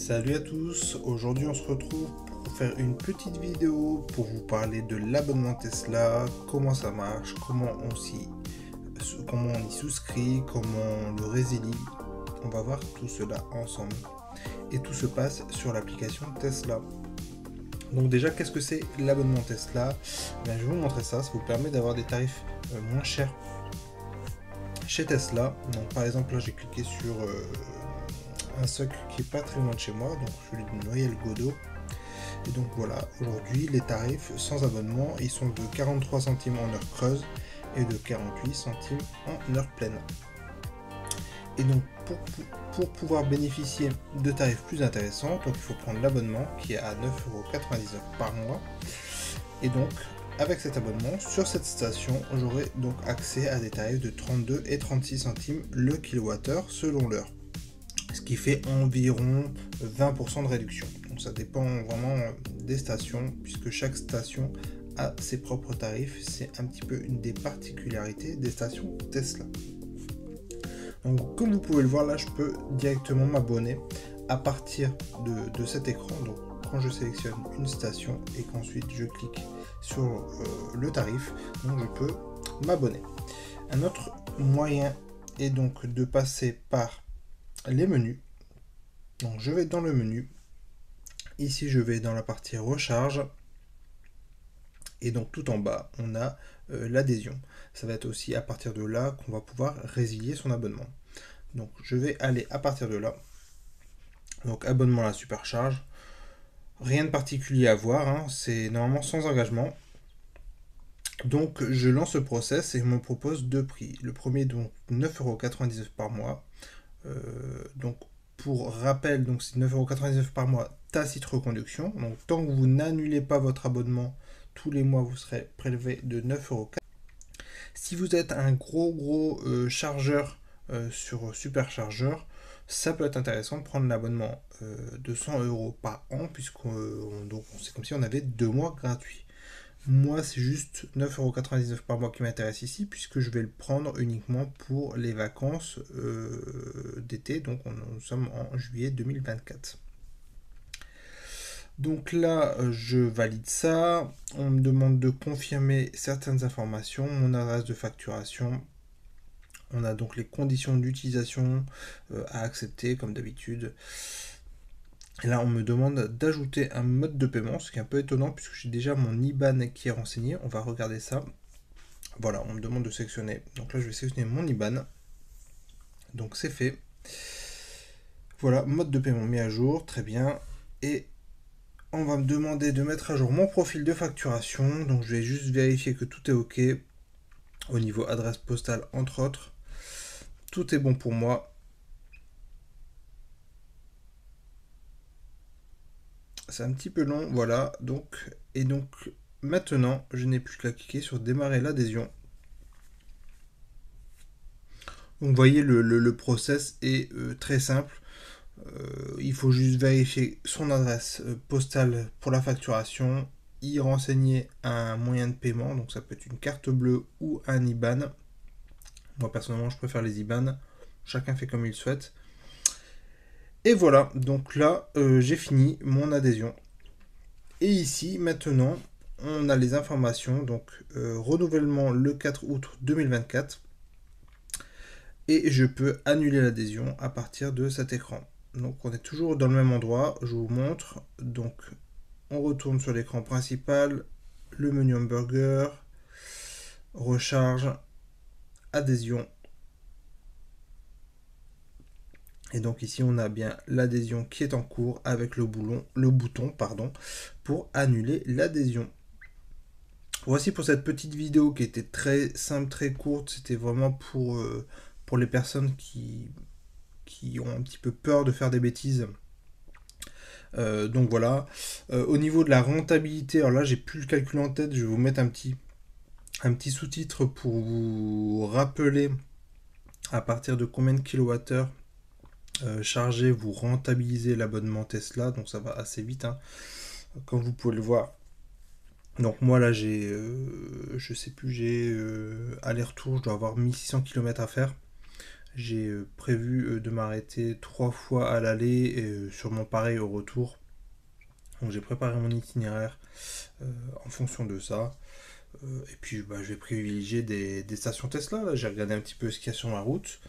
Salut à tous, aujourd'hui on se retrouve pour faire une petite vidéo pour vous parler de l'abonnement Tesla, comment ça marche, comment on y souscrit, comment on le résilie. On va voir tout cela ensemble. Et tout se passe sur l'application Tesla. Donc déjà, qu'est-ce que c'est l'abonnement Tesla? Je vais vous montrer ça, ça vous permet d'avoir des tarifs moins chers chez Tesla. Donc par exemple là j'ai cliqué sur un socle qui est pas très loin de chez moi, donc celui de Noyelles-Godeau. Et donc voilà, aujourd'hui les tarifs sans abonnement ils sont de 43 centimes en heure creuse et de 48 centimes en heure pleine. Et donc pour pouvoir bénéficier de tarifs plus intéressants, donc il faut prendre l'abonnement qui est à 9,99 € par mois. Et donc avec cet abonnement, sur cette station, j'aurai donc accès à des tarifs de 32 et 36 centimes le kilowattheure selon l'heure. Ce qui fait environ 20% de réduction. Donc ça dépend vraiment des stations, puisque chaque station a ses propres tarifs. C'est un petit peu une des particularités des stations Tesla. Donc comme vous pouvez le voir là, je peux directement m'abonner à partir de cet écran. Donc quand je sélectionne une station et qu'ensuite je clique sur le tarif, donc je peux m'abonner. Un autre moyen est donc de passer par les menus. Donc je vais dans le menu, ici je vais dans la partie recharge, et donc tout en bas on a l'adhésion. Ça va être aussi à partir de là qu'on va pouvoir résilier son abonnement. Donc je vais aller à partir de là. Donc abonnement à la supercharge, rien de particulier à voir, hein, c'est normalement sans engagement. Donc je lance le process et on me propose deux prix. Le premier donc 9,99 € par mois. Donc pour rappel, donc c'est 9,99 € par mois tacite reconduction. Donc tant que vous n'annulez pas votre abonnement, tous les mois vous serez prélevé de 9,04 €. Si vous êtes un gros chargeur sur superchargeur, ça peut être intéressant de prendre l'abonnement de 100 € par an, puisque c'est comme si on avait 2 mois gratuits. Moi, c'est juste 9,99 € par mois qui m'intéresse ici, puisque je vais le prendre uniquement pour les vacances d'été. Donc, nous sommes en juillet 2024. Donc là, je valide ça. On me demande de confirmer certaines informations, mon adresse de facturation. On a donc les conditions d'utilisation à accepter, comme d'habitude. Et là, on me demande d'ajouter un mode de paiement, ce qui est un peu étonnant puisque j'ai déjà mon IBAN qui est renseigné. On va regarder ça. Voilà, on me demande de sélectionner. Donc là, je vais sélectionner mon IBAN. Donc c'est fait. Voilà, mode de paiement mis à jour, très bien. Et on va me demander de mettre à jour mon profil de facturation. Donc je vais juste vérifier que tout est OK au niveau adresse postale, entre autres. Tout est bon pour moi. C'est un petit peu long, voilà. Donc maintenant, je n'ai plus qu'à cliquer sur démarrer l'adhésion. Donc vous voyez, le process est très simple. Il faut juste vérifier son adresse postale pour la facturation, y renseigner un moyen de paiement, donc ça peut être une carte bleue ou un IBAN. Moi personnellement, je préfère les IBAN. Chacun fait comme il souhaite. Et voilà, donc là, j'ai fini mon adhésion. Et ici, maintenant, on a les informations. Donc, renouvellement le 4 août 2024. Et je peux annuler l'adhésion à partir de cet écran. Donc, on est toujours dans le même endroit. Je vous montre. Donc, on retourne sur l'écran principal. Le menu hamburger. Recharge. Adhésion. Et donc ici, on a bien l'adhésion qui est en cours avec le bouton pour annuler l'adhésion. Voici pour cette petite vidéo qui était très simple, très courte. C'était vraiment pour les personnes qui ont un petit peu peur de faire des bêtises. Donc voilà. Au niveau de la rentabilité, alors là, j'ai plus le calcul en tête. Je vais vous mettre un petit sous-titre pour vous rappeler à partir de combien de kilowattheures chargé, vous rentabilisez l'abonnement Tesla, donc ça va assez vite, hein, comme vous pouvez le voir. Donc moi là j'ai, je sais plus, j'ai aller-retour, je dois avoir 1600 km à faire. J'ai prévu de m'arrêter 3 fois à l'aller et sûrement pareil au retour. Donc j'ai préparé mon itinéraire en fonction de ça. Et puis bah, je vais privilégier des stations Tesla. Là. J'ai regardé un petit peu ce qu'il y a sur ma route.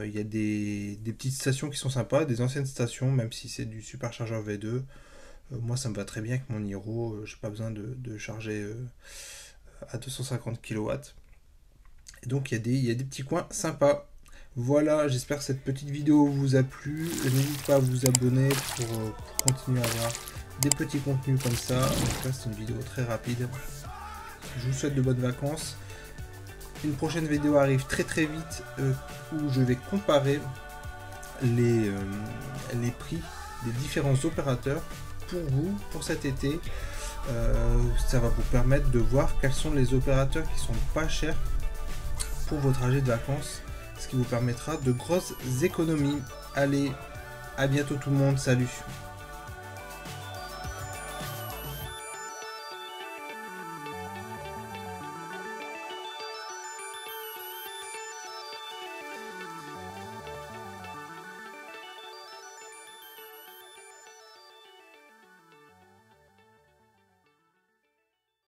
Il y a des petites stations qui sont sympas, des anciennes stations, même si c'est du superchargeur V2. Moi ça me va très bien avec mon Hero. J'ai pas besoin de charger à 250 kW. Et donc il y a des petits coins sympas. Voilà, j'espère que cette petite vidéo vous a plu. N'hésitez pas à vous abonner pour continuer à avoir des petits contenus comme ça. En tout cas, c'est une vidéo très rapide. Je vous souhaite de bonnes vacances. Une prochaine vidéo arrive très très vite où je vais comparer les prix des différents opérateurs pour vous, pour cet été. Ça va vous permettre de voir quels sont les opérateurs qui sont pas chers pour vos trajets de vacances, ce qui vous permettra de grosses économies. Allez, à bientôt tout le monde, salut!